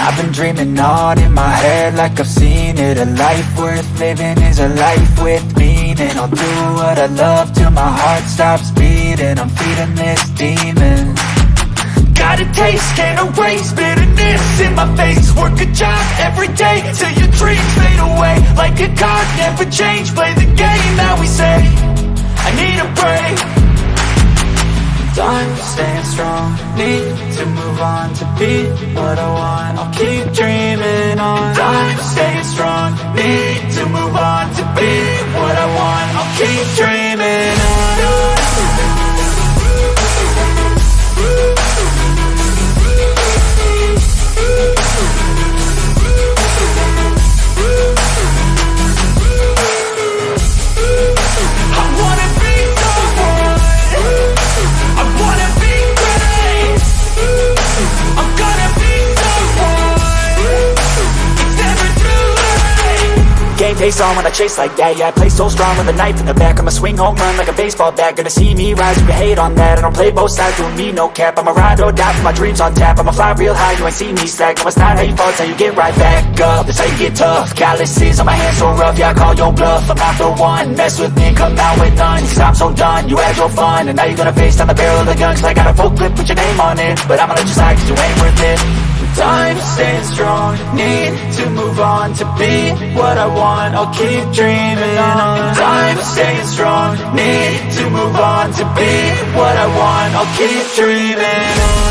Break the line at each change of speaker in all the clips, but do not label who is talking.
I've been dreaming on in my head like I've seen it. A life worth living is a life with meaning. I'll do what I love till my heart stops beating. I'm feeding this demon. Got a taste, can't erase bitterness in my face. Work a job every day till your dreams fade away. Like a card, never change. Play the game that we say. I need a break. I'm staying strong. Need to move on to be what I want. I'll keep dreaming on. I'm staying strong. Need to move on to be what I want. I'll keep dreaming on.
Game face on when I chase like that. Yeah, I play so strong with a knife in the back. I'ma swing home run like a baseball bat. Gonna see me rise, you can hate on that. I don't play both sides, doing me no cap. I'ma ride or die for my dreams on tap. I'ma fly real high, you ain't see me slack. No, it's not how you fall, it's how you get right back up. That's how you get tough. Calluses on my hands so rough, yeah, I call your bluff. I'm not the one, mess with me and come out with none. Cause I'm so done, you had your fun. And now you're gonna face down the barrel of the gun. Cause I got a full clip with your name on it. But I'ma let you slide cause you ain't worth it. I'm staying strong, need to move on to be what I want. I'll keep dreaming on. I'm staying strong, need to move on to be what I want. I'll keep dreaming on.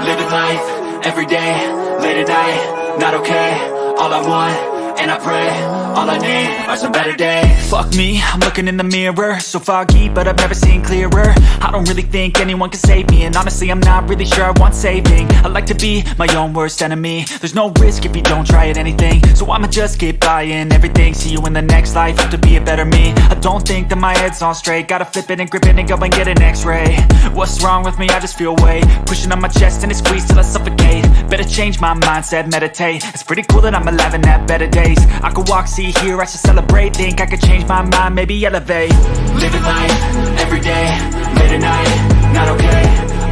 Living life, every day, late at night, not okay. All I want, and I pray, all I need are some better days.
Fuck me, I'm looking in the mirror. So foggy, but I've never seen clearer. I don't really think anyone can save me. And honestly, I'm not really sure I want saving. I like to be my own worst enemy. There's no risk if you don't try at anything. So I'ma just keep buying everything. See you in the next life, have to be a better me. I don't think that my head's on straight. Gotta flip it and grip it and go and get an x-ray. What's wrong with me? I just feel weight pushing on my chest and it squeezes till I suffocate. Better change my mindset, meditate. It's pretty cool that I'm alive and have better days. I could walk, see, hear, I should celebrate. Think I could change my mind, maybe elevate.
Living life, every day, late at night, not okay.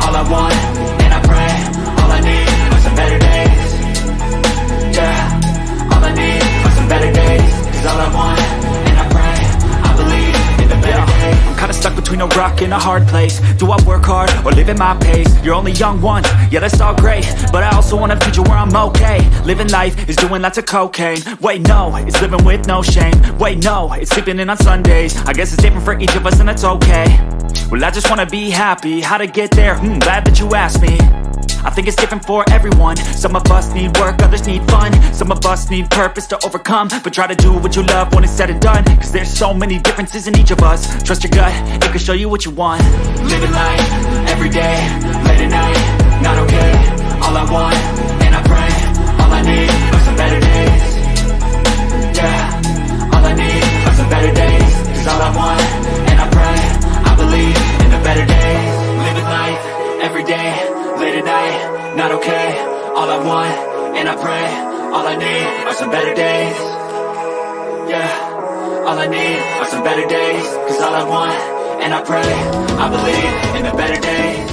All I want, and I pray, all I need are some better days. Yeah, all I need are some better days. Cause all I want, and I pray, I believe in the better days.
I'm kinda stuck between a rock and a hard place. Do I work hard or live at my pace? You're only young once, yeah that's all great. But I also want a future where I'm okay. Living life is doing lots of cocaine. Wait no, it's living with no shame. Wait no, it's sleeping in on Sundays. I guess it's different for each of us and that's okay. Well I just wanna be happy, how to get there? Glad that you asked me. I think it's different for everyone. Some of us need work, others need fun. Some of us need purpose to overcome. But try to do what you love when it's said and done. Cause there's so many differences in each of us. Trust your gut, it can show you what you want.
Living life, every day, late at night, not okay. All I want, and I pray, all I need are some better days. Yeah, all I need are some better days. Cause all I want, and I pray, I believe in the better days. Living life, every day, late at night, not okay. All I want, and I pray, all I need are some better days. Yeah, all I need are some better days. Cause all I want, and I pray, I believe in the better days.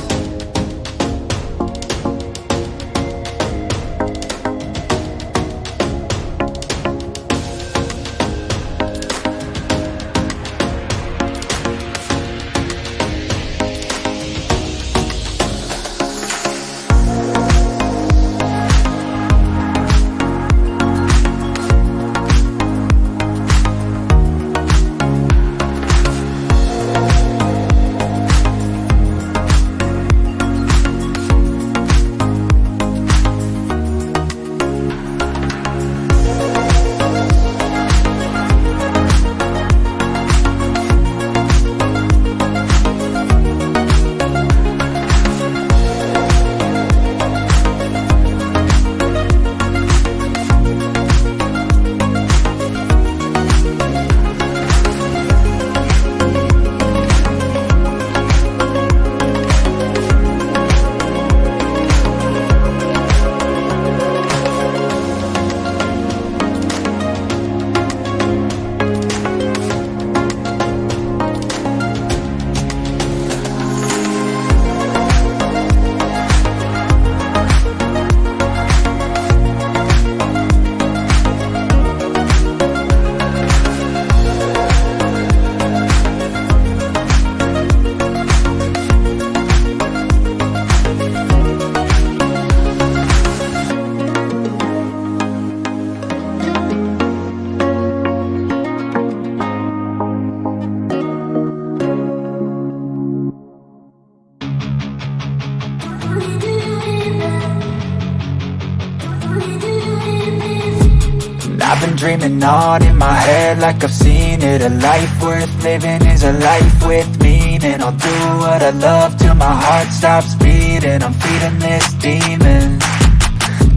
I've been dreaming on in my head like I've seen it. A life worth living is a life with meaning. I'll do what I love till my heart stops beating. I'm feeding this demon.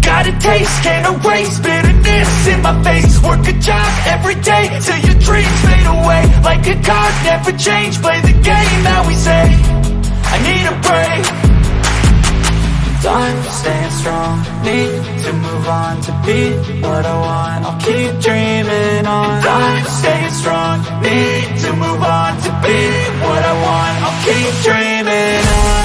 Got a taste, can't erase bitterness in my face. Work a job every day till your dreams fade away. Like a card, never change, play the game that we say. I need a break.
I'm staying strong, need to move on to be what I want. I'll keep dreaming on.
I'm staying strong, need to move on to be what I want. I'll keep dreaming on.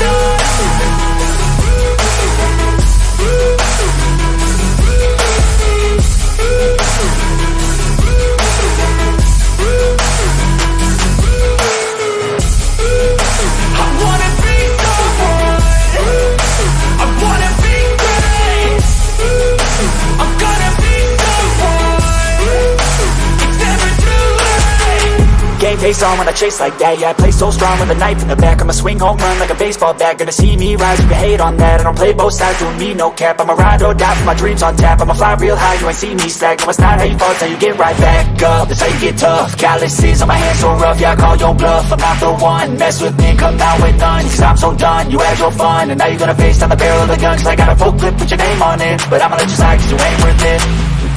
Game face on when I chase like that. Yeah, I play so strong with a knife in the back. I'ma swing home run like a baseball bat. Gonna see me rise, you can hate on that. I don't play both sides, doing me no cap. I'ma ride or die for my dreams on tap. I'ma fly real high, you ain't see me slack. No, it's not how you fall till you get right back up. That's how you get tough. Calluses on my hands so rough, yeah, I call your bluff. I'm not the one, mess with me, come out with none. Cause I'm so done, you had your fun. And now you're gonna face down the barrel of the gun. Cause I got a full clip, put your name on it. But I'ma let you slide cause you ain't worth it.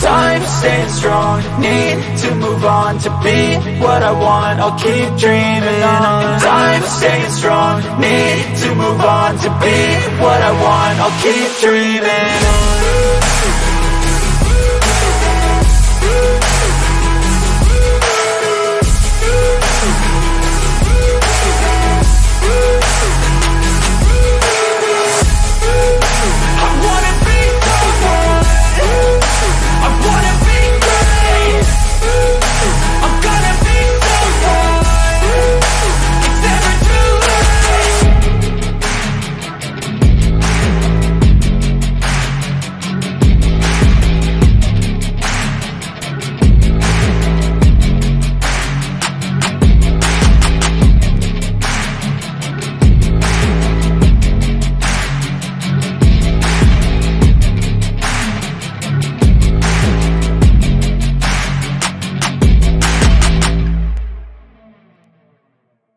I'm staying strong, need to move on to be what I want. I'll keep dreaming on.
I'm staying strong, need to move on to be what I want. I'll keep dreaming on.